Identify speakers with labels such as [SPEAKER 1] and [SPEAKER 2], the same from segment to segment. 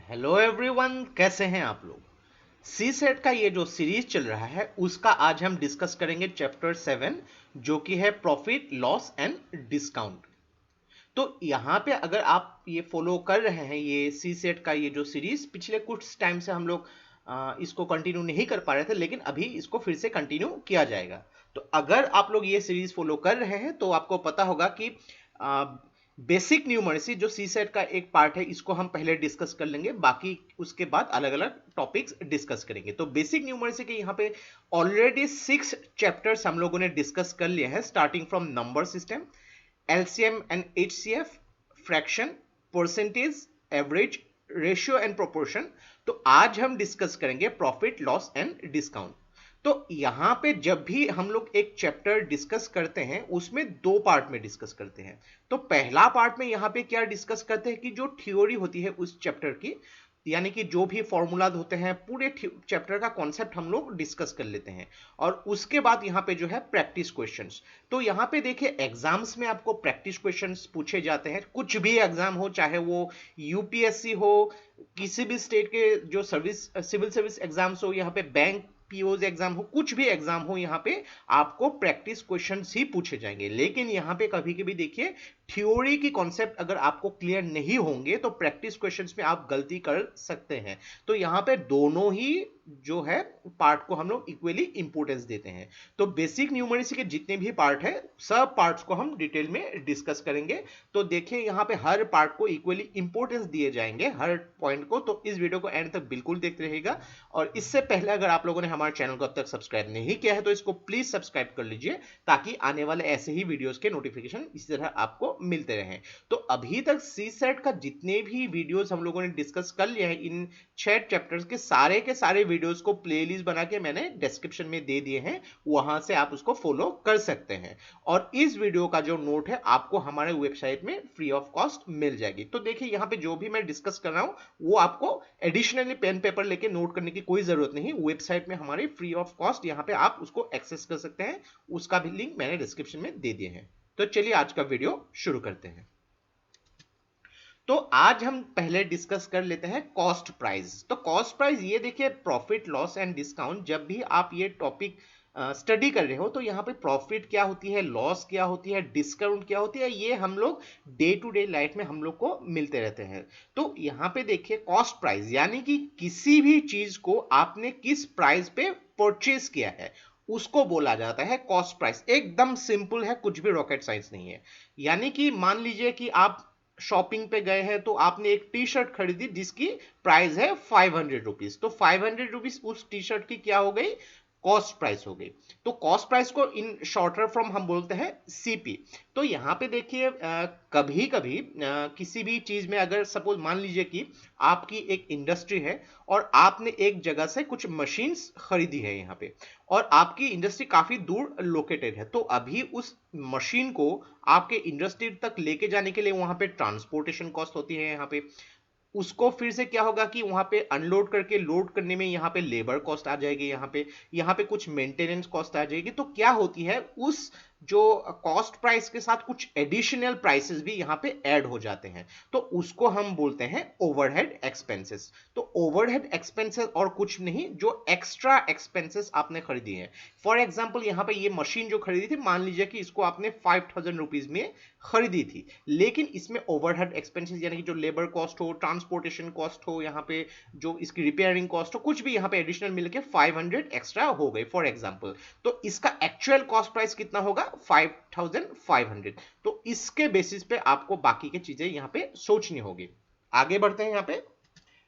[SPEAKER 1] Hello everyone, कैसे हैं आप लोग। सी सेट का ये जो सीरीज चल रहा है उसका आज हम डिस्कस करेंगे चैप्टर 7, जो कि है प्रॉफिट लॉस एंड डिस्काउंट। तो यहाँ पे अगर आप ये फॉलो कर रहे हैं ये सी सेट का ये जो सीरीज, पिछले कुछ टाइम से हम लोग इसको कंटिन्यू नहीं कर पा रहे थे, लेकिन अभी इसको फिर से कंटिन्यू किया जाएगा। तो अगर आप लोग ये सीरीज फॉलो कर रहे हैं तो आपको पता होगा कि बेसिक न्यूमरेसी जो सी सेट का एक पार्ट है, इसको हम पहले डिस्कस कर लेंगे, बाकी उसके बाद अलग अलग टॉपिक्स डिस्कस करेंगे। तो बेसिक न्यूमरेसी के यहाँ पे ऑलरेडी 6 चैप्टर्स हम लोगों ने डिस्कस कर लिए हैं, starting from number system, LCM and HCF, fraction, percentage, average, ratio and proportion. तो आज हम डिस्कस करेंगे प्रॉफिट लॉस एंड डिस्काउंट। तो यहां पे जब भी हम लोग एक चैप्टर डिस्कस करते हैं उसमें दो पार्ट में डिस्कस करते हैं। तो पहला पार्ट में यहां पे क्या डिस्कस करते हैं कि जो थ्योरी होती है उस चैप्टर की, यानी कि जो भी फॉर्मूलाज होते हैं, पूरे चैप्टर का कॉन्सेप्ट हम लोग डिस्कस कर लेते हैं। और उसके बाद यहाँ पे जो है प्रैक्टिस क्वेश्चंस। तो यहाँ पे देखिए एग्जाम्स में आपको प्रैक्टिस क्वेश्चंस पूछे जाते हैं, कुछ भी एग्जाम हो, चाहे वो यूपीएससी हो, किसी भी स्टेट के जो सिविल सर्विस एग्जाम्स हो, यहाँ पे बैंक पीओज एग्जाम हो, कुछ भी एग्जाम हो, यहाँ पे आपको प्रैक्टिस क्वेश्चंस ही पूछे जाएंगे। लेकिन यहाँ पे कभी कभी देखिए थ्योरी की कॉन्सेप्ट अगर आपको क्लियर नहीं होंगे तो प्रैक्टिस क्वेश्चंस में आप गलती कर सकते हैं। तो यहाँ पे दोनों ही जो है पार्ट को हम लोग इक्वली इंपोर्टेंस देते हैं। तो बेसिक न्यूमरेसी के जितने भी पार्ट है, सब पार्ट्स को हम डिटेल में डिस्कस करेंगे। तो देखिए यहाँ पे हर पार्ट को इक्वली इंपोर्टेंस दिए जाएंगे, हर पॉइंट को। तो इस वीडियो को एंड तक बिल्कुल देखते रहिएगा। और इससे पहले अगर आप लोगों ने हमारे चैनल को अब तक सब्सक्राइब नहीं किया है तो इसको प्लीज सब्सक्राइब कर लीजिए, ताकि आने वाले ऐसे ही वीडियोस के नोटिफिकेशन इसी तरह आपको मिलते रहें। तो अभी तक सी सेट का जितने भी वीडियोस हम लोगों ने डिस्कस कर लिए हैं, इन 6 चैप्टर्स के सारे वीडियोस को प्लेलिस्ट बना के मैंने डिस्क्रिप्शन में दे दिए हैं, वहां से आप उसको फॉलो कर सकते हैं। और इस वीडियो का जो नोट है आपको हमारे वेबसाइट में फ्री ऑफ कॉस्ट मिल जाएगी। तो देखिए यहाँ पे जो भी मैं डिस्कस कर रहा हूं वो आपको एडिशनली पेन पेपर लेके नोट करने की कोई जरूरत नहीं, वेबसाइट में हमारी फ्री ऑफ कॉस्ट यहाँ पे आप उसको एक्सेस कर सकते हैं। उसका भी लिंक मैंने डिस्क्रिप्शन में दे दिए हैं। तो चलिए आज का वीडियो शुरू करते हैं। तो आज हम पहले डिस्कस कर लेते हैं कॉस्ट प्राइस। तो कॉस्ट प्राइस ये देखिए, प्रॉफिट लॉस एंड डिस्काउंट, जब भी आप ये टॉपिक स्टडी कर रहे हो तो यहाँ पे प्रॉफिट क्या होती है, लॉस क्या होती है, डिस्काउंट क्या होती है, ये हम लोग डे टू डे लाइफ में हम लोग को मिलते रहते हैं। तो यहाँ पे देखिए कॉस्ट प्राइस यानी कि किसी भी चीज को आपने किस प्राइस पे परचेज किया है उसको बोला जाता है कॉस्ट प्राइस। एकदम सिंपल है, कुछ भी रॉकेट साइंस नहीं है। यानी कि मान लीजिए कि आप शॉपिंग पे गए हैं तो आपने एक टी शर्ट खरीदी जिसकी प्राइस है 500 रुपीज। तो 500 रुपीज उस टी शर्ट की क्या हो गई, कॉस्ट प्राइस हो गई। तो कॉस्ट प्राइस को इन शॉर्टर फॉर्म हम बोलते हैं सीपी। तो यहाँ पे देखिए कभी कभी किसी भी चीज में अगर सपोज मान लीजिए कि आपकी एक इंडस्ट्री है और आपने एक जगह से कुछ मशीन्स खरीदी है यहाँ पे, और आपकी इंडस्ट्री काफी दूर लोकेटेड है, तो अभी उस मशीन को आपके इंडस्ट्री तक लेके जाने के लिए वहां पे ट्रांसपोर्टेशन कॉस्ट होती है। यहाँ पे उसको फिर से क्या होगा कि वहां पे अनलोड करके लोड करने में यहाँ पे लेबर कॉस्ट आ जाएगी, यहाँ पे कुछ मेंटेनेंस कॉस्ट आ जाएगी। तो क्या होती है, उस जो कॉस्ट प्राइस के साथ कुछ एडिशनल प्राइसेस भी यहाँ पे ऐड हो जाते हैं। तो उसको हम बोलते हैं ओवरहेड एक्सपेंसेस। तो ओवरहेड एक्सपेंसेस और कुछ नहीं, जो एक्स्ट्रा एक्सपेंसेस आपने खरीदी है। फॉर एग्जाम्पल यहाँ पे ये मशीन जो खरीदी थी, मान लीजिए कि इसको आपने 5000 रुपीज में खरीदी थी, लेकिन इसमें ओवरहेड एक्सपेंसेस यानी कि जो लेबर कॉस्ट हो, ट्रांसपोर्टेशन कॉस्ट हो, यहाँ पे जो इसकी रिपेयरिंग कॉस्ट हो, कुछ भी यहाँ पे एडिशनल मिलके 500 एक्स्ट्रा हो गए फॉर एग्जांपल। तो इसका एक्चुअल कॉस्ट प्राइस कितना होगा, 5500। तो इसके बेसिस पे आपको बाकी की चीजें यहाँ पे सोचनी होगी। आगे बढ़ते हैं। यहाँ पे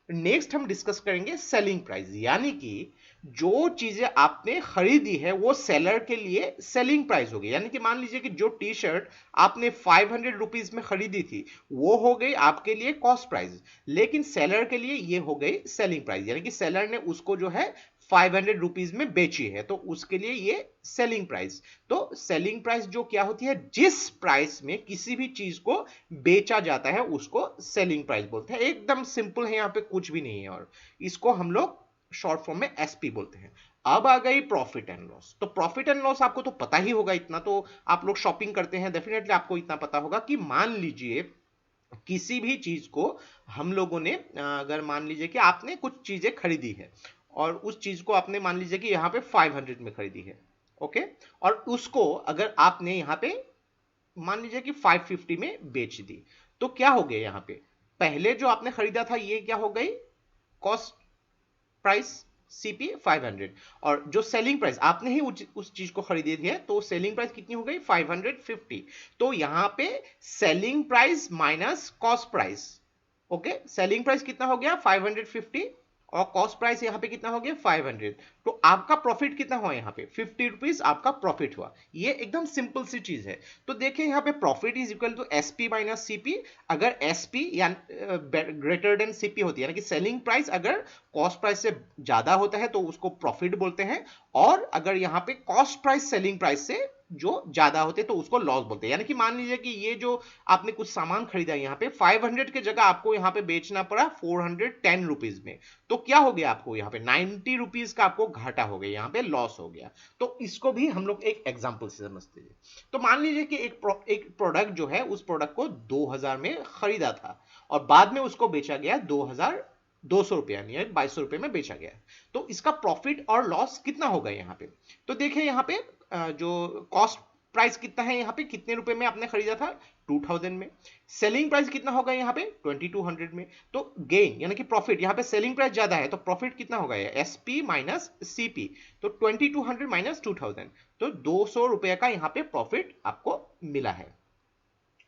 [SPEAKER 1] नेक्स्ट हम डिस्कस करेंगे सेलिंग प्राइस, यानी कि जो चीजें आपने खरीदी है वो सेलर के लिए सेलिंग प्राइस होगी। यानी कि मान लीजिए कि जो टी शर्ट आपने 500 रुपीज में खरीदी थी वो हो गई आपके लिए कॉस्ट प्राइस, लेकिन सेलर के लिए ये हो गई सेलिंग प्राइस। यानी कि सेलर ने उसको जो है 500 रुपीज में बेची है तो उसके लिए ये सेलिंग प्राइस। तो सेलिंग प्राइस जो क्या होती है, जिस प्राइस में किसी भी चीज को बेचा जाता है उसको सेलिंग प्राइस बोलते हैं। एकदम सिंपल है, यहाँ पे कुछ भी नहीं है। और इसको हम लोग शॉर्ट फॉर्म में एसपी बोलते हैं। अब आ गई प्रॉफिट एंड लॉस। तो प्रॉफिट एंड लॉस आपको तो पता ही होगा, इतना तो आप लोग शॉपिंग करते हैं, डेफिनेटली आपको इतना पता होगा कि मान लीजिए किसी भी चीज को हम लोगों ने अगर मान लीजिए कि आपने कुछ चीजें खरीदी है और उस चीज को आपने मान लीजिए कि यहाँ पे 500 में खरीदी है, ओके, और उसको अगर आपने यहाँ पे मान लीजिए कि 550 में बेच दी, तो क्या हो गया यहाँ पे, पहले जो आपने खरीदा था ये क्या हो गई, कॉस्ट प्राइस सीपी 500, और जो सेलिंग प्राइस आपने ही उस चीज को खरीदी थी तो सेलिंग प्राइस कितनी हो गई 550। तो यहां पे selling price minus cost price, okay, selling price कितना हो गया 550 और कॉस्ट प्राइस यहां पे कितना हो गया 500, तो आपका प्रॉफिट कितना हुआ यहाँ पे 50 रुपीज आपका प्रॉफिट हुआ। ये एकदम सिंपल सी चीज है। तो देखिए यहाँ पे profit is equal to SP minus CP, अगर एसपी या ग्रेटर देन सीपी होती है, यानी कि सेलिंग प्राइस अगर कॉस्ट प्राइस से ज्यादा होता है तो उसको प्रॉफिट बोलते हैं, और अगर यहाँ पे कॉस्ट प्राइस सेलिंग प्राइस से जो ज्यादा होते तो उसको लॉस बोलते हैं। यानी कि मान लीजिए कि ये जो आपने कुछ सामान खरीदा यहाँ पे 500 के जगह आपको यहाँ पे बेचना पड़ा 410 रुपीज में, तो क्या हो गया आपको यहाँ पे 90 रुपीज का आपको घाटा हो गया, यहाँ पे लॉस हो गया। तो इसको भी हम लोग एक एग्जांपल से समझते हैं। तो मान लीजिए कि एक प्रोडक्ट जो है उस प्रोडक्ट को 2000 में खरीदा था और बाद में उसको बेचा गया 2200 रुपया यानी 2200 रुपये में बेचा गया, तो इसका प्रॉफिट और लॉस कितना होगा यहाँ पे। तो देखिए यहाँ पे जो कॉस्ट प्राइस कितना है यहाँ पे, कितने रुपए में आपने खरीदा था 2000 में, सेलिंग प्राइस कितना होगा यहाँ पे 2200 में, तो गेन यानी कि प्रॉफिट, यहाँ पे सेलिंग प्राइस ज्यादा है तो प्रॉफिट कितना होगा एसपी माइनस सीपी, तो 2200 माइनस 2000, तो 200 रुपए का यहाँ पे प्रॉफिट आपको मिला है।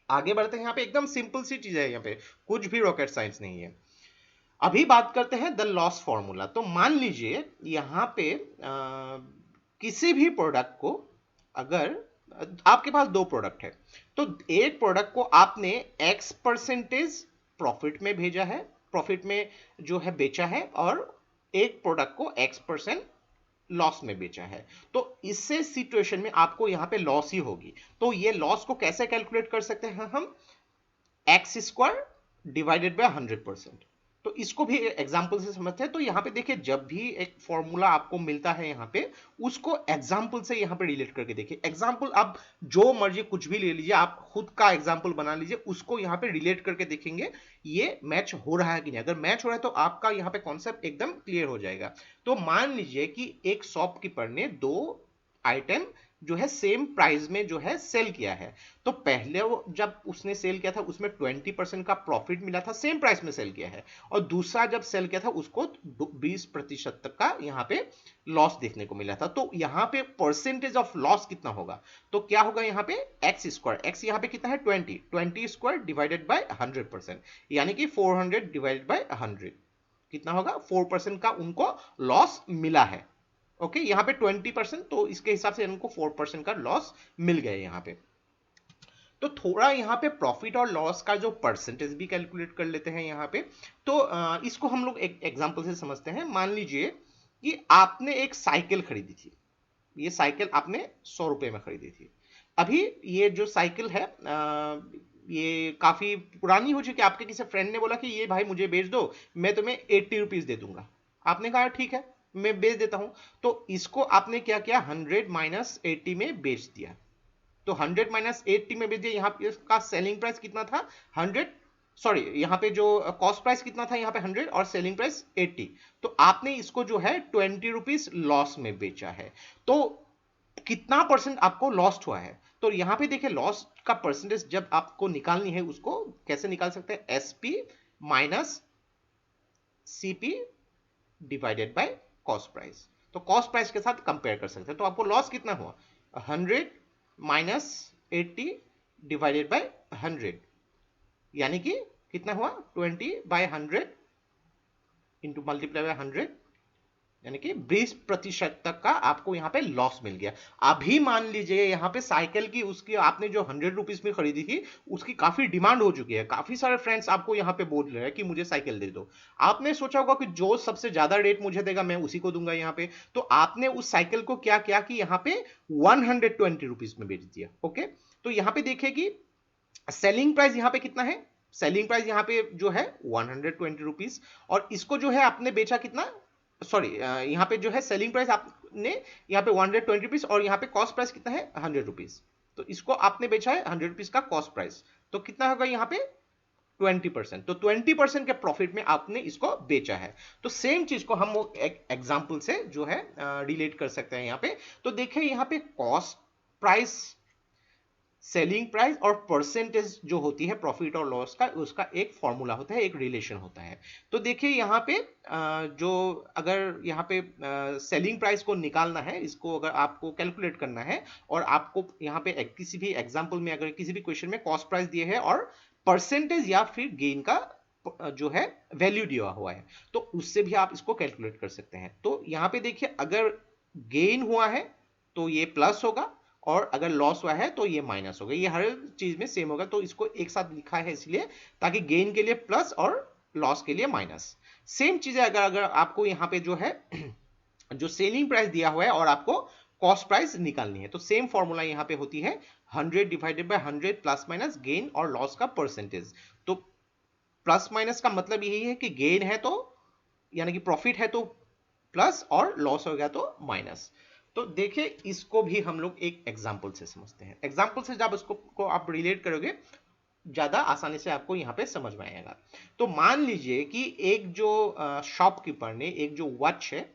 [SPEAKER 1] आगे बढ़ते हैं, यहाँ पे एकदम सिंपल सी चीज है, यहाँ पे कुछ भी रॉकेट साइंस नहीं है। अभी बात करते हैं द लॉस फॉर्मूला। तो मान लीजिए यहां पे किसी भी प्रोडक्ट को, अगर आपके पास दो प्रोडक्ट है तो एक प्रोडक्ट को आपने एक्स परसेंटेज प्रॉफिट में भेजा है, प्रॉफिट में जो है बेचा है, और एक प्रोडक्ट को एक्स परसेंट लॉस में बेचा है, तो इससे सिचुएशन में आपको यहां पे लॉस ही होगी। तो ये लॉस को कैसे कैलकुलेट कर सकते हैं हम, एक्स स्क्वायर डिवाइडेड बाय 100%। तो इसको भी एग्जाम्पल से समझते हैं। तो यहाँ पे देखिए जब भी एक फॉर्मूला आपको मिलता है यहाँ पे, उसको एग्जाम्पल से यहाँ पे रिलेट करके देखिए। एग्जाम्पल आप जो मर्जी कुछ भी ले लीजिए, आप खुद का एग्जाम्पल बना लीजिए, उसको यहाँ पे रिलेट करके देखेंगे ये मैच हो रहा है कि नहीं। अगर मैच हो रहा है तो आपका यहाँ पे कॉन्सेप्ट एकदम क्लियर हो जाएगा। तो मान लीजिए कि एक शॉपकीपर ने दो आइटम जो है सेम प्राइस में जो है सेल किया है, तो पहले वो जब उसने सेल किया था उसमें 20% का प्रॉफिट मिला था, सेम प्राइस में सेल किया है, और दूसरा जब सेल किया था उसको 20% तक का यहाँ पे लॉस देखने को मिला था। तो यहाँ पे परसेंटेज ऑफ लॉस कितना होगा, तो क्या होगा यहाँ पे एक्स स्क्वायर, एक्स यहाँ पे कितना है 20 स्क्वायर डिवाइडेड बाय 100%, यानी कि 400 डिवाइडेड बाय 100 कितना होगा 4% का उनको लॉस मिला है। ओके यहाँ पे 20%, तो इसके हिसाब से इनको 4% का लॉस मिल गया यहाँ पे। तो थोड़ा यहाँ पे प्रॉफिट और लॉस का जो परसेंटेज भी कैलकुलेट कर लेते हैं यहाँ पे। तो इसको हम लोग एक एग्जांपल से समझते हैं। मान लीजिए कि आपने एक साइकिल खरीदी थी, ये साइकिल आपने 100 रुपए में खरीदी थी। अभी ये जो साइकिल है ये काफी पुरानी हो चुकी है, आपके किसी फ्रेंड ने बोला कि ये भाई मुझे बेच दो, मैं तुम्हें 80 रुपीज दे दूंगा। आपने कहा ठीक है मैं बेच देता हूं, तो इसको आपने क्या किया 100 माइनस 80 में बेच दिया। तो 100 माइनस 80 में बेच दिया, यहाँ पे इसका सेलिंग प्राइस कितना था 100, सॉरी यहाँ पे जो कॉस्ट प्राइस कितना था यहाँ पे 100 और सेलिंग प्राइस 80, तो आपने इसको जो है 20 रुपीज लॉस में बेचा है। तो कितना परसेंट आपको लॉस्ट हुआ है, तो यहां पे देखिए लॉस का परसेंटेज जब आपको निकालनी है उसको कैसे निकाल सकते हैं, SP minus CP divided by cost price. तो कॉस्ट प्राइस के साथ कंपेयर कर सकते हैं। तो आपको लॉस कितना हुआ 100 माइनस 80 डिवाइडेड बाय 100, यानी कि कितना हुआ 20/100 इंटू मल्टीप्लाई बाय 100, यानी कि 20% तक का आपको यहाँ पे लॉस मिल गया। अभी मान लीजिए यहाँ पे साइकिल की उसकी आपने जो 100 रुपीज में खरीदी थी उसकी काफी डिमांड हो चुकी है, काफी सारे फ्रेंड्स आपको यहाँ पे बोल रहे हैं कि मुझे साइकिल दे दो। आपने सोचा होगा कि जो सबसे ज्यादा रेट मुझे देगा मैं उसी को दूंगा यहाँ पे, तो आपने उस साइकिल को क्या किया कि यहाँ पे 120 रुपीज में बेच दिया। ओके, तो यहाँ पे देखिए कि सेलिंग प्राइस यहाँ पे कितना है, सेलिंग प्राइस यहाँ पे जो है 120 रुपीज, और इसको जो है आपने बेचा कितना, सॉरी यहाँ पे जो है सेलिंग प्राइस आपने यहाँ पे 120 रुपीज और यहाँ पे कॉस्ट प्राइस कितना है 100 रुपीज, तो इसको आपने बेचा है 100 रुपीज का कॉस्ट प्राइस, तो कितना होगा यहाँ पे 20%, तो 20% के प्रॉफिट में आपने इसको बेचा है। तो सेम चीज को हम वो एक एग्जाम्पल से जो है रिलेट कर सकते हैं यहाँ पे। तो देखिए यहाँ पे कॉस्ट प्राइस, सेलिंग प्राइस और परसेंटेज जो होती है प्रॉफिट और लॉस का, उसका एक फॉर्मूला होता है, एक रिलेशन होता है। तो देखिए यहाँ पे जो अगर यहाँ पे सेलिंग प्राइस को निकालना है, इसको अगर आपको कैलकुलेट करना है और आपको यहाँ पे किसी भी एग्जांपल में अगर किसी भी क्वेश्चन में कॉस्ट प्राइस दिए है और परसेंटेज या फिर गेन का जो है वैल्यू दिया हुआ है, तो उससे भी आप इसको कैलकुलेट कर सकते हैं। तो यहाँ पे देखिए अगर गेन हुआ है तो ये प्लस होगा और अगर लॉस हुआ है तो ये माइनस होगा। ये हर चीज में सेम होगा, तो इसको एक साथ लिखा है इसलिए ताकि गेन के लिए प्लस और लॉस के लिए माइनस। सेम चीज है अगर आपको यहाँ पे जो है जो सेलिंग प्राइस दिया हुआ है और आपको कॉस्ट प्राइस निकालनी है, तो सेम फॉर्मूला यहाँ पे होती है 100 divided by 100 plus minus gain और लॉस का परसेंटेज। तो प्लस माइनस का मतलब यही है कि गेन है तो यानी कि प्रॉफिट है तो प्लस और लॉस हो गया तो माइनस। तो देखिए इसको भी हम लोग एक एग्जाम्पल से समझते हैं। एग्जाम्पल से जब इसको को आप रिलेट करोगे ज्यादा आसानी से आपको यहाँ पे समझ में आएगा। तो मान लीजिए कि एक जो शॉपकीपर ने एक जो वॉच है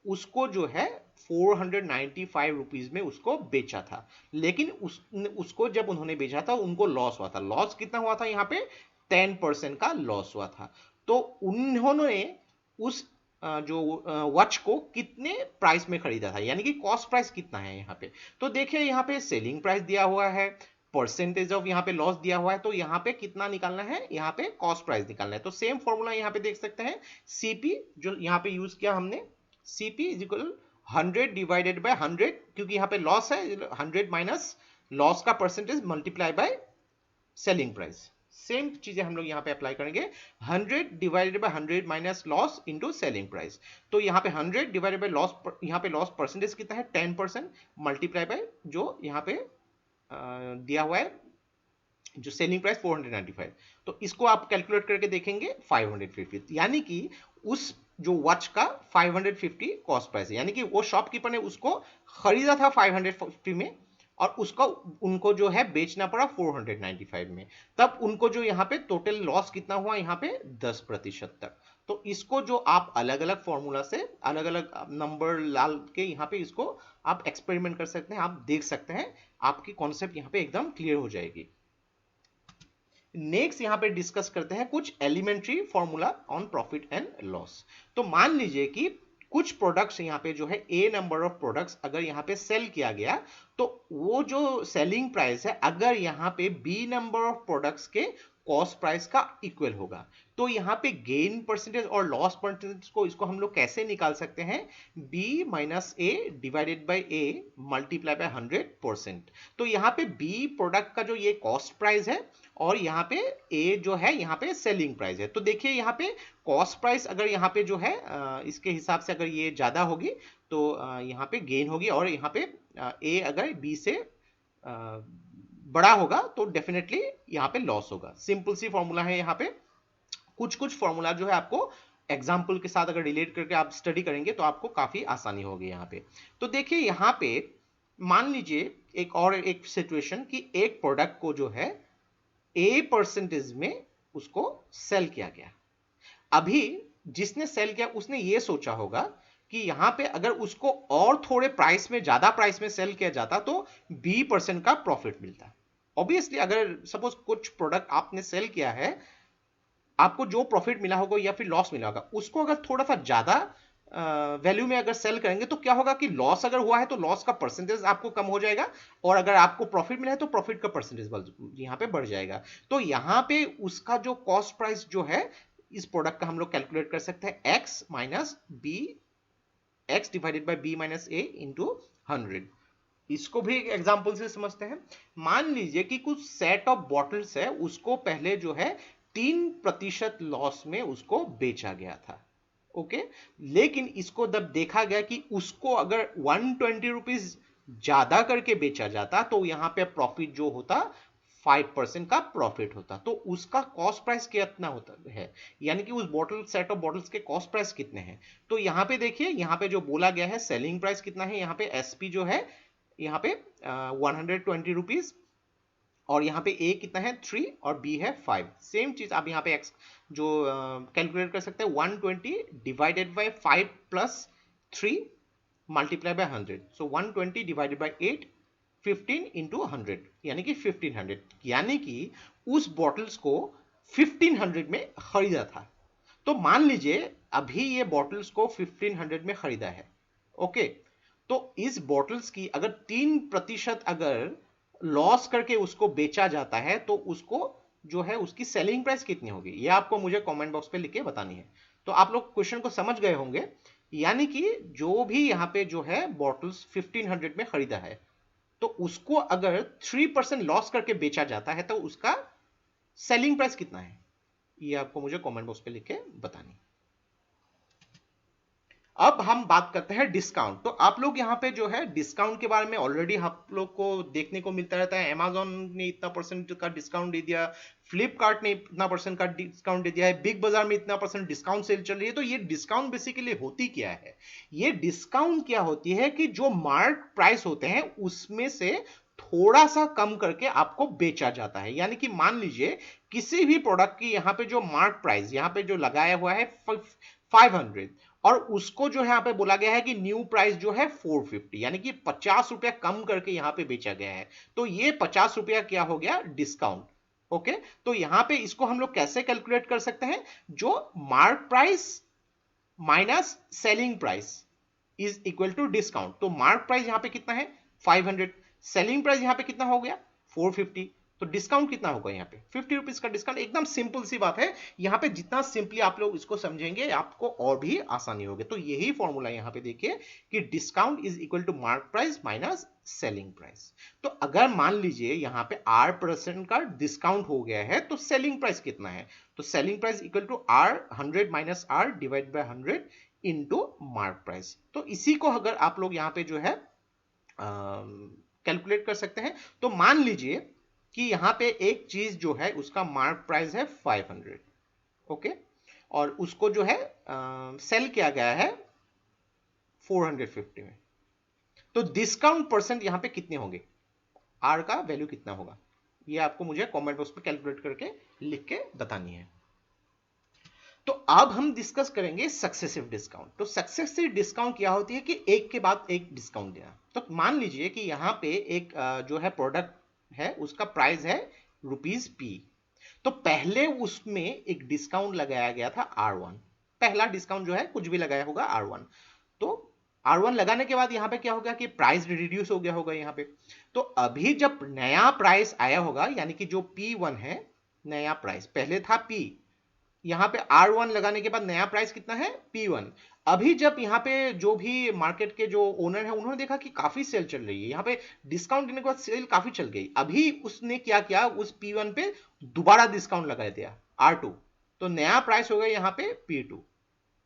[SPEAKER 1] उसको जो है 495 रुपीज में उसको बेचा था, लेकिन उसको जब उन्होंने बेचा था उनको लॉस हुआ था। लॉस कितना हुआ था यहाँ पे? 10% का लॉस हुआ था। तो उन्होंने उस जो वॉच को कितने प्राइस में खरीदा था, यानी कि कॉस्ट प्राइस कितना है यहाँ पे। तो देखिए यहाँ पे सेलिंग प्राइस दिया हुआ है, परसेंटेज ऑफ यहाँ पे लॉस दिया हुआ है, तो यहाँ पे कितना निकालना है? यहाँ पे कॉस्ट प्राइस निकालना है। तो सेम फॉर्मूला यहाँ पे देख सकते हैं, सीपी जो यहाँ पे यूज किया हमने, CP is equal 100 divided by 100, क्योंकि यहाँ पे लॉस है, 100 माइनस लॉस का percentage multiply by selling price. Same चीजें हम लोग यहाँ पे अप्लाई करेंगे, 100 divided by 100 minus loss into selling price. तो यहाँ पे 100 डिवाइडेड बाय लॉस, यहाँ पे लॉस परसेंटेज कितना है? 10%, मल्टीप्लाई बाय जो यहाँ पे दिया हुआ है जो सेलिंग प्राइस 495। तो इसको आप कैलकुलेट करके देखेंगे 550, यानी कि उस जो वॉच का 550 कॉस्ट प्राइस है, यानी कि वो शॉपकीपर ने उसको खरीदा था 550 में और उसका उनको जो है बेचना पड़ा 495 में। तब उनको जो यहाँ पे टोटल लॉस कितना हुआ? यहाँ पे 10% तक। तो इसको जो आप अलग अलग फॉर्मूला से अलग अलग नंबर डाल के यहाँ पे इसको आप एक्सपेरिमेंट कर सकते हैं, आप देख सकते हैं, आपकी कॉन्सेप्ट यहाँ पे एकदम क्लियर हो जाएगी। नेक्स्ट यहां पे डिस्कस करते हैं कुछ elementary formula on profit and loss. तो मान लीजिए कि कुछ प्रोडक्ट्स यहाँ पे जो है ए नंबर ऑफ प्रोडक्ट्स अगर यहाँ पे सेल किया गया, तो वो जो सेलिंग प्राइस है अगर यहाँ पे बी नंबर ऑफ प्रोडक्ट्स के कॉस्ट प्राइस का इक्वल होगा, तो यहाँ पे गेन परसेंटेज और लॉस परसेंटेज को इसको हम लोग कैसे निकाल सकते हैं? B minus A divided by A multiply by 100%। तो यहाँ पे बी प्रोडक्ट का जो ये कॉस्ट प्राइस है और यहाँ पे ए जो है यहाँ पे सेलिंग प्राइस है। तो देखिए यहाँ पे कॉस्ट प्राइस अगर यहाँ पे जो है इसके हिसाब से अगर ये ज्यादा होगी तो यहाँ पे गेन होगी, और यहाँ पे ए अगर बी से बड़ा होगा तो डेफिनेटली यहाँ पे लॉस होगा। सिंपल सी फॉर्मूला है यहाँ पे। कुछ कुछ फॉर्मूला जो है आपको एग्जाम्पल के साथ अगर रिलेट करके आप स्टडी करेंगे तो आपको काफी आसानी होगी यहाँ पे। तो देखिए यहाँ पे मान लीजिए एक और एक सिचुएशन कि एक प्रोडक्ट को जो है ए परसेंटेज में उसको सेल किया गया। अभी जिसने सेल किया उसने ये सोचा होगा कि यहां पे अगर उसको और थोड़े प्राइस में, ज्यादा प्राइस में सेल किया जाता तो B% का प्रॉफिट मिलता। ऑब्वियसली अगर सपोज कुछ प्रोडक्ट आपने सेल किया है, आपको जो प्रॉफिट मिला होगा या फिर लॉस मिला होगा उसको अगर थोड़ा सा ज्यादा वैल्यू में अगर सेल करेंगे तो क्या होगा कि लॉस अगर हुआ है तो लॉस का परसेंटेज आपको कम हो जाएगा, और अगर आपको प्रॉफिट मिला है तो प्रॉफिट का परसेंटेज यहाँ पे बढ़ जाएगा। तो यहाँ पे उसका जो कॉस्ट प्राइस जो है इस प्रोडक्ट का हम लोग कैलकुलेट कर सकते हैं X minus B, X divided by B minus A into 100। इसको भी एक एग्जाम्पल से समझते हैं। मान लीजिए कि कुछ सेट ऑफ बॉटल्स है, उसको पहले जो है 3% लॉस में उसको बेचा गया था। ओके, लेकिन इसको जब देखा गया कि उसको अगर 120 रुपीज ज्यादा करके बेचा जाता तो यहां पे प्रॉफिट जो होता 5% का प्रॉफिट होता। तो उसका कॉस्ट प्राइस कितना होता है, यानी कि उस बॉटल सेट ऑफ बॉटल्स के कॉस्ट प्राइस कितने हैं। तो यहां पे देखिए यहां पे जो बोला गया है सेलिंग प्राइस कितना है, यहाँ पे एसपी जो है यहाँ पे 120 रुपीज और यहाँ पे A कितना है 3 और B है 5। सेम चीज आप यहाँ पे x जो कैलकुलेट कर सकते हैं 120 divided by 5 plus 3 multiply by 100। So 120 divided by 8 15 into 100 यानी कि 1500, यानी कि उस बॉटल्स को 1500 में खरीदा था। तो मान लीजिए अभी ये बॉटल्स को 1500 में खरीदा है। ओके, तो इस बॉटल्स की अगर 3% अगर लॉस करके उसको बेचा जाता है तो उसको जो है उसकी सेलिंग प्राइस कितनी होगी, ये आपको मुझे कमेंट बॉक्स पे लिख के बतानी है। तो आप लोग क्वेश्चन को समझ गए होंगे, यानी कि जो भी यहाँ पे जो है बॉटल्स 1500 में खरीदा है तो उसको अगर 3% लॉस करके बेचा जाता है तो उसका सेलिंग प्राइस कितना है, ये आपको मुझे कमेंट बॉक्स पे लिख के बतानी। अब हम बात करते हैं डिस्काउंट। तो आप लोग यहाँ पे जो है डिस्काउंट के बारे में ऑलरेडी आप लोग को देखने को मिलता रहता है। Amazon ने इतना परसेंट का डिस्काउंट दे दिया, फ्लिपकार्ट ने इतना परसेंट का डिस्काउंट दे दिया है, बिग बाजार में इतना परसेंट डिस्काउंट सेल चल रही है। तो ये डिस्काउंट बेसिकली होती क्या है? ये डिस्काउंट क्या होती है कि जो मार्क प्राइस होते हैं उसमें से थोड़ा सा कम करके आपको बेचा जाता है। यानी कि मान लीजिए किसी भी प्रोडक्ट की यहाँ पे जो मार्क प्राइस यहाँ पे जो लगाया हुआ है 500 और उसको जो है यहाँ पे बोला गया है कि न्यू प्राइस जो है 450, यानी कि 50 रुपया कम करके यहाँ पे बेचा गया है। तो ये 50 रुपया क्या हो गया? डिस्काउंट। ओके, तो यहाँ पे इसको हम लोग कैसे कैलकुलेट कर सकते हैं? जो mark price minus selling price is equal to discount. तो मार्क प्राइस यहाँ पे कितना है 500, सेलिंग प्राइस यहाँ पे कितना हो गया 450, तो डिस्काउंट कितना होगा यहाँ पे 50 रुपीज का डिस्काउंट। एकदम सिंपल सी बात है। यहाँ पे जितना सिंपली आप लोग इसको समझेंगे आपको और भी आसानी होगी। तो यही फॉर्मूला यहाँ पे देखिए कि discount is equal to mark price minus selling price. तो अगर मान लीजिए यहाँ पे R% का डिस्काउंट हो गया है तो सेलिंग प्राइस कितना है? तो selling price equal to R 100 minus R divide by 100 into mark price. तो इसी को अगर आप लोग यहाँ पे जो है कैलकुलेट कर सकते हैं। तो मान लीजिए कि यहां पे एक चीज जो है उसका मार्क प्राइस है 500, ओके, और उसको जो है सेल किया गया है 450 में। तो डिस्काउंट परसेंट यहां पे कितने होंगे, आर का वैल्यू कितना होगा, ये आपको मुझे कमेंट बॉक्स पे कैलकुलेट करके लिख के बतानी है। तो अब हम डिस्कस करेंगे सक्सेसिव डिस्काउंट। तो सक्सेसिव डिस्काउंट क्या होती है कि एक के बाद एक डिस्काउंट देना। तो मान लीजिए कि यहां पे एक जो है प्रोडक्ट है उसका प्राइस है ₹P, तो पहले उसमें एक डिस्काउंट लगाया गया था R1। पहला डिस्काउंट जो है कुछ भी लगाया होगा R1। तो R1 लगाने के बाद यहां पे क्या होगा कि प्राइस रिड्यूस हो गया होगा यहाँ पे। तो अभी जब नया प्राइस आया होगा यानी कि जो P1 है, नया प्राइस पहले था P, यहाँ पे R1 लगाने के बाद नया प्राइस कितना है P1। अभी जब यहाँ पे जो भी मार्केट के जो ओनर है उन्होंने देखा कि काफी सेल चल रही है, यहाँ पे डिस्काउंट देने के बाद सेल काफी चल गई, अभी उसने क्या किया उस P1 पे दोबारा डिस्काउंट लगा दिया R2, तो नया प्राइस हो गया यहाँ पे P2।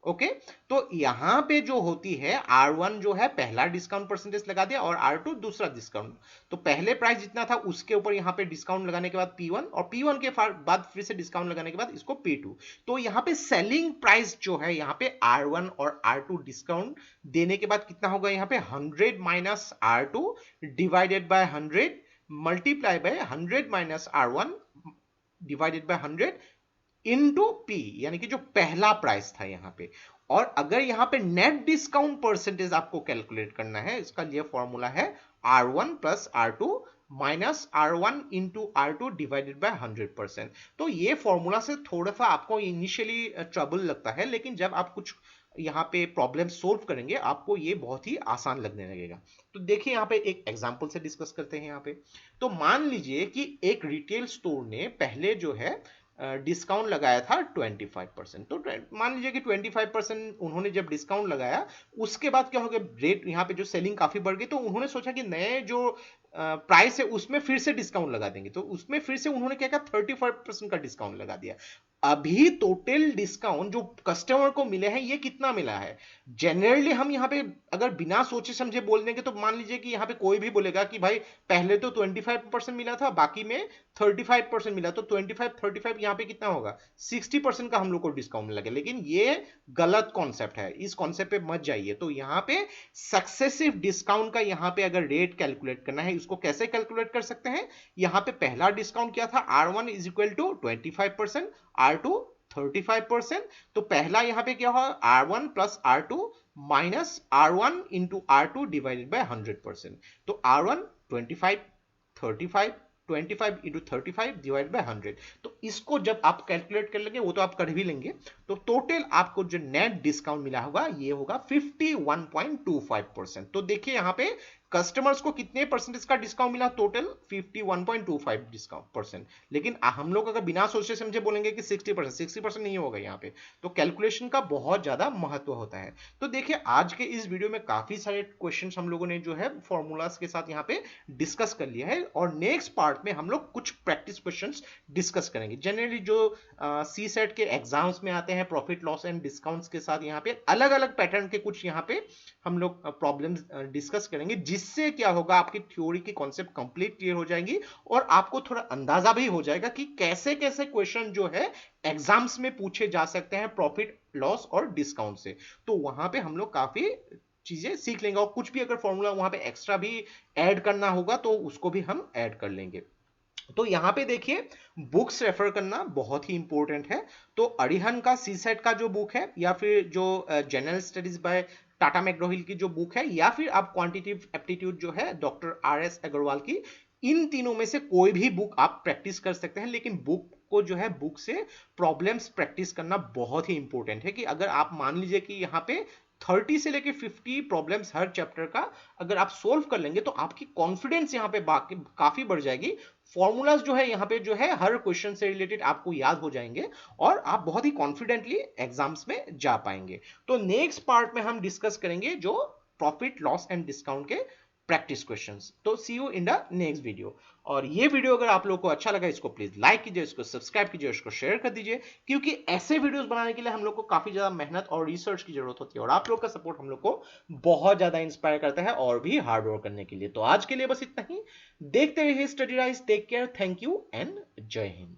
[SPEAKER 1] ओके, तो यहां पे जो होती है R1 जो है पहला डिस्काउंट परसेंटेज लगा दिया और R2 दूसरा डिस्काउंट। तो पहले प्राइस जितना था उसके ऊपर यहाँ पे डिस्काउंट लगाने के बाद P1 और P1 के बाद फिर से डिस्काउंट लगाने के बाद इसको P2। तो यहाँ पे सेलिंग प्राइस जो है यहाँ पे R1 और R2 डिस्काउंट देने के बाद कितना होगा यहाँ पे 100 minus R2 divided by 100 multiply by 100 minus R1 divided by 100 into P, यानी कि जो पहला प्राइस था यहाँ पे। और अगर यहाँ पे नेट डिस्काउंट परसेंटेज आपको कैलकुलेट करना है, इसका ये फॉर्मूला है R1 plus R2 minus R1 into R2 divided by 100%। तो ये फॉर्मूला से थोड़ा सा आपको इनिशियली ट्रबल लगता है, लेकिन जब आप कुछ यहाँ पे प्रॉब्लम सोल्व करेंगे आपको ये बहुत ही आसान लगने लगेगा। तो देखिए यहाँ पे एक एग्जांपल से डिस्कस करते हैं यहाँ पे। तो मान लीजिए कि एक रिटेल स्टोर ने पहले जो है डिस्काउंट लगाया था 25%। तो मान लीजिए कि 25% उन्होंने जब डिस्काउंट लगाया उसके बाद क्या हो गया, रेट यहाँ पे जो सेलिंग काफी बढ़ गई, तो उन्होंने सोचा कि नए जो प्राइस है उसमें फिर से डिस्काउंट लगा देंगे। तो उसमें फिर से उन्होंने क्या किया 35% का डिस्काउंट लगा दिया। अभी टोटल डिस्काउंट जो कस्टमर को मिले हैं ये कितना मिला है? जनरली हम यहाँ पे अगर बिना सोचे समझे बोल देंगे तो मान लीजिए कि यहाँ पे कोई भी बोलेगा कि भाई पहले तो 25% मिला था, बाकी में 35% मिला, तो 25 35 यहाँ पे कितना होगा 60% का हम लोग को डिस्काउंट मिलेगा। लेकिन ये गलत कॉन्सेप्ट है, इस कॉन्सेप्ट पे मत जाइए। तो यहाँ पे सक्सेसिव डिस्काउंट का यहाँ पे अगर रेट कैलकुलेट करना है, इसको कैसे कैलकुलेट कर सकते हैं? यहाँ पे पहला डिस्काउंट क्या था, R1 is equal to 25%, R2 35%। तो पहला यहाँ पे क्या होगा, R1 plus R2 minus R1 into R2 divided by 100%। तो R1 25 35 25 इंटू 35 डिवाइड बाय 100। तो इसको जब आप कैलकुलेट कर लेंगे, वो तो आप कर भी लेंगे, तो टोटल आपको जो नेट डिस्काउंट मिला होगा ये होगा 51.25%। तो देखिए यहाँ पे कस्टमर्स को कितने परसेंटेज का डिस्काउंट मिला, टोटल 51.25 डिस्काउंट परसेंट। लेकिन हम लोग अगर बिना सोचे समझे बोलेंगे कि 60%, 60% नहीं होगा यहाँ पे। तो कैलकुलेशन का बहुत ज्यादा महत्व होता है। तो देखिए आज के इस वीडियो में काफी सारे क्वेश्चंस हम लोगों ने जो है फॉर्मूलाज के साथ यहाँ पे डिस्कस कर लिया है, और नेक्स्ट पार्ट में हम लोग कुछ प्रैक्टिस क्वेश्चंस डिस्कस करेंगे। जनरली जो सी सेट के एग्जाम्स में आते हैं प्रॉफिट लॉस एंड डिस्काउंट्स के साथ, यहाँ पे अलग अलग पैटर्न के कुछ यहाँ पे हम लोग प्रॉब्लम्स डिस्कस करेंगे, जिससे क्या होगा आपकी थ्योरी की कॉन्सेप्ट कंप्लीट क्लियर हो जाएंगी, और आपको थोड़ा अंदाजा भी हो जाएगा कि कैसे कैसे क्वेश्चन जो है एग्जाम्स में पूछे जा सकते हैं प्रॉफिट लॉस और डिस्काउंट से। तो वहां पे हम लोग काफी चीजें सीख लेंगे, और कुछ भी अगर फॉर्मूला वहां पे एक्स्ट्रा भी ऐड करना होगा तो उसको भी हम ऐड कर लेंगे। तो यहां पे देखिए बुक्स रेफर करना बहुत ही इंपॉर्टेंट है। तो अरिहंत का सी सेट का जो बुक है, या फिर जो जनरल स्टडीज बाय टाटा मैकग्रो-हिल की जो बुक है, या फिर आप क्वांटिटेटिव एप्टीट्यूड जो है डॉक्टर RS अग्रवाल की, इन तीनों में से कोई भी बुक आप प्रैक्टिस कर सकते हैं। लेकिन बुक को जो है बुक से प्रॉब्लम्स प्रैक्टिस करना बहुत ही इंपॉर्टेंट है, कि अगर आप मान लीजिए कि यहाँ पे 30 से लेके 50 प्रॉब्लम्स हर चैप्टर का अगर आप सोल्व कर लेंगे, तो आपकी कॉन्फिडेंस यहाँ पे काफी बढ़ जाएगी। फॉर्मूलाज जो है यहाँ पे जो है हर क्वेश्चन से रिलेटेड आपको याद हो जाएंगे, और आप बहुत ही कॉन्फिडेंटली एग्जाम्स में जा पाएंगे। तो नेक्स्ट पार्ट में हम डिस्कस करेंगे जो प्रॉफिट लॉस एंड डिस्काउंट के प्रैक्टिस क्वेश्चंस। तो see you in the next video. और ये वीडियो अगर आप लोग को अच्छा लगा, इसको प्लीज लाइक कीजिए, इसको सब्सक्राइब कीजिए, इसको शेयर कर दीजिए, क्योंकि ऐसे वीडियोस बनाने के लिए हम लोग को काफी ज्यादा मेहनत और रिसर्च की जरूरत होती है, और आप लोग का सपोर्ट हम लोग को बहुत ज्यादा इंस्पायर करता है और भी हार्ड वर्क करने के लिए। तो आज के लिए बस इतना ही। देखते रहिए Study Rise. Take care, thank you and Jai Hind.